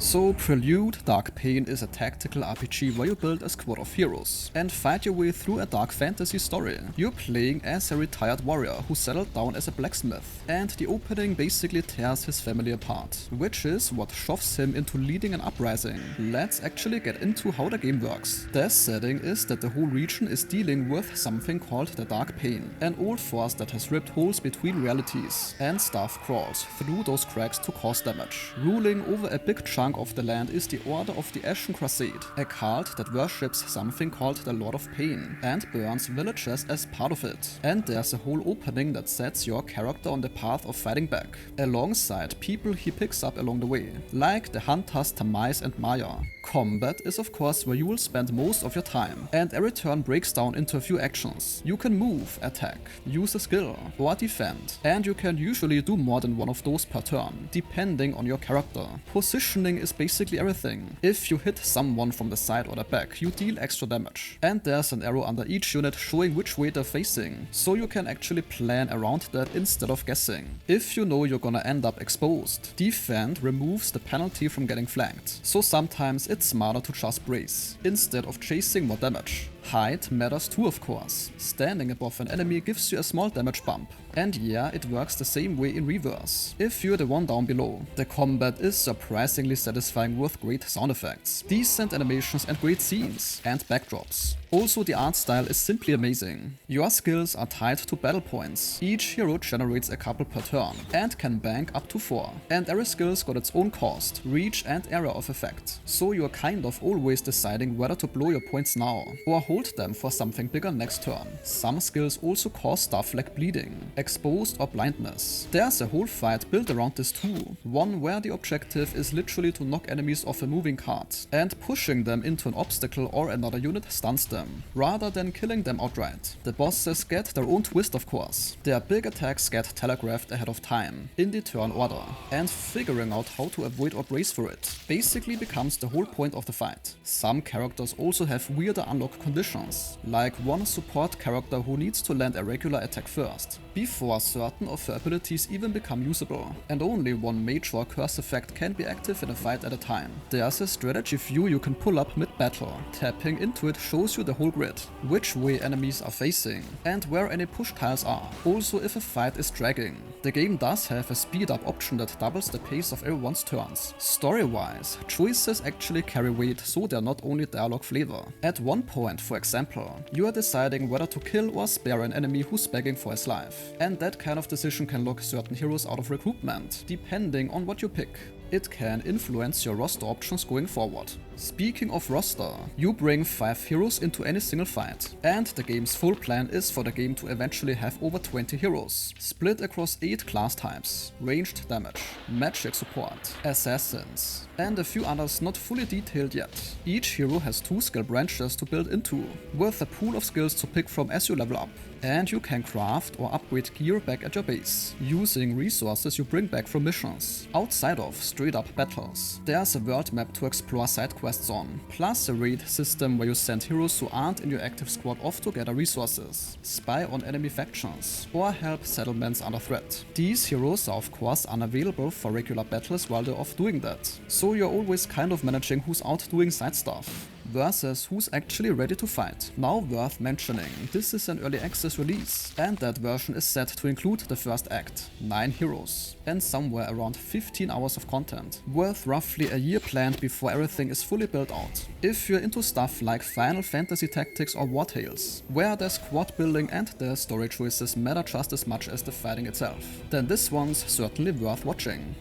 So Prelude Dark Pain is a tactical RPG where you build a squad of heroes and fight your way through a dark fantasy story. You're playing as a retired warrior who settled down as a blacksmith, and the opening basically tears his family apart, which is what shoves him into leading an uprising. Let's actually get into how the game works. The setting is that the whole region is dealing with something called the Dark Pain, an old force that has ripped holes between realities, and stuff crawls through those cracks to cause damage. Ruling over a big chunk of the land is the Order of the Ashen Crusade, a cult that worships something called the Lord of Pain and burns villages as part of it. And there's a whole opening that sets your character on the path of fighting back, alongside people he picks up along the way, like the hunters Tamais and Maya. Combat is of course where you will spend most of your time, and every turn breaks down into a few actions. You can move, attack, use a skill, or defend, and you can usually do more than one of those per turn, depending on your character. Positioning is basically everything. If you hit someone from the side or the back, you deal extra damage, and there's an arrow under each unit showing which way they're facing, so you can actually plan around that instead of guessing. If you know you're gonna end up exposed, defend removes the penalty from getting flanked, so sometimes it's smarter to just brace, instead of chasing more damage. Height matters too, of course. Standing above an enemy gives you a small damage bump. And yeah, it works the same way in reverse, if you're the one down below. The combat is surprisingly satisfying with great sound effects, decent animations and great scenes, and backdrops. Also, the art style is simply amazing. Your skills are tied to battle points. Each hero generates a couple per turn, and can bank up to 4. And every skill's got its own cost, reach and area of effect. So you're kind of always deciding whether to blow your points now, or hold them for something bigger next turn. Some skills also cause stuff like bleeding, exposed or blindness. There's a whole fight built around this too, one where the objective is literally to knock enemies off a moving cart, and pushing them into an obstacle or another unit stuns them, rather than killing them outright. The bosses get their own twist, of course. Their big attacks get telegraphed ahead of time, in the turn order, and figuring out how to avoid or brace for it basically becomes the whole point of the fight. Some characters also have weirder unlock conditions, like one support character who needs to land a regular attack first, before certain of her abilities even become usable, and only one major curse effect can be active in a fight at a time. There's a strategy view you can pull up mid-battle. Tapping into it shows you the whole grid, which way enemies are facing, and where any push tiles are. Also, if a fight is dragging. The game does have a speed up option that doubles the pace of everyone's turns. Story-wise, choices actually carry weight, so they're not only dialogue flavor. At one point, for example, you are deciding whether to kill or spare an enemy who's begging for his life, and that kind of decision can lock certain heroes out of recruitment, depending on what you pick. It can influence your roster options going forward. Speaking of roster, you bring 5 heroes into any single fight, and the game's full plan is for the game to eventually have over 20 heroes, split across 8 class types: ranged damage, magic support, assassins, and a few others not fully detailed yet. Each hero has 2 skill branches to build into, with a pool of skills to pick from as you level up. And you can craft or upgrade gear back at your base, using resources you bring back from missions, outside of straight up battles. There's a world map to explore side quests on, plus a raid system where you send heroes who aren't in your active squad off to gather resources, spy on enemy factions, or help settlements under threat. These heroes are of course unavailable for regular battles while they're off doing that, so you're always kind of managing who's out doing side stuff versus who's actually ready to fight. Now, worth mentioning, this is an early access release, and that version is set to include the first act, 9 heroes, and somewhere around 15 hours of content, with roughly a year planned before everything is fully built out. If you're into stuff like Final Fantasy Tactics or War Tales, where the squad building and the story choices matter just as much as the fighting itself, then this one's certainly worth watching.